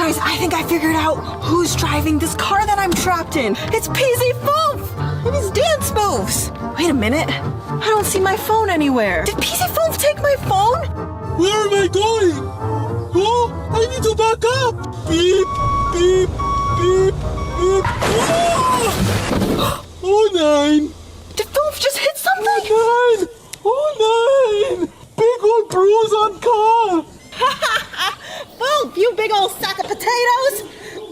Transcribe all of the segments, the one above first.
Guys, I think I figured out who's driving this car that I'm trapped in. It's PZ Fünf and his dance moves. Wait a minute. I don't see my phone anywhere. Did PZ Fünf take my phone? Where am I going? Oh, I need to back up. Beep, beep, beep, beep. Oh, 9. Did Fünf just hit something? 9. Oh, 9. Big old bruise on car. Fünf, you big old sack of potatoes.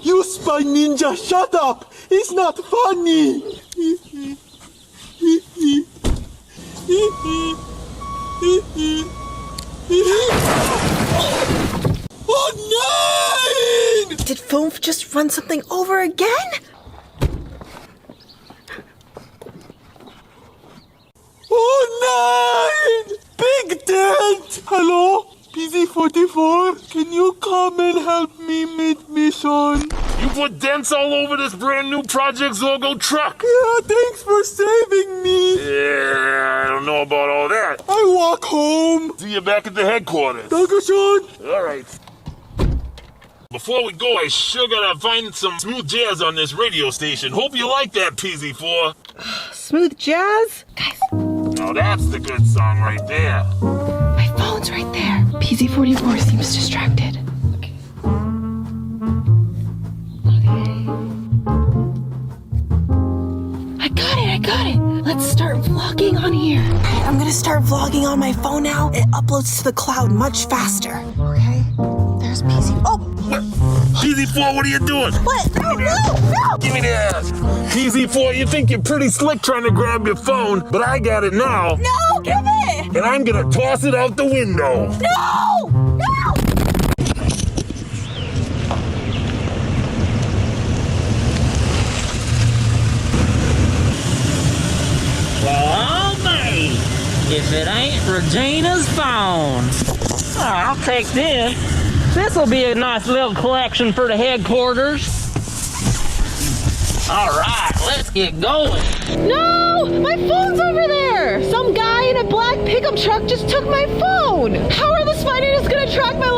You spy ninja, shut up. It's not funny. Oh, 9! Did Fünf just run something over again? Oh, 9! Big dent! Hello? PZ44, can you come and help me mid-mission? You put dents all over this brand new Project Zorgo truck. Yeah, thanks for saving me. Yeah, I don't know about all that. I walk home. See you back at the headquarters. Dankeschön. All right. Before we go, I sure gotta find some smooth jazz on this radio station. Hope you like that, PZ4. Smooth jazz? Guys, Now that's the good song right there. my phone's right there. PZ44 seems distracted. I got it. Let's start vlogging on here. Okay, I'm gonna start vlogging on my phone now. It uploads to the cloud much faster. Okay, there's PZ. Oh, PZ4, what are you doing? what? No! Give me that. PZ4, you think you're pretty slick trying to grab your phone, but I got it now. No, give it! And I'm gonna toss it out the window. No! Well, all right. If it ain't Regina's phone. Oh, I'll take this. This'll be a nice little collection for the headquarters. All right, let's get going. No! My phone's over there! Some guy in a black pickup truck just took my phone! How are the spiders gonna track my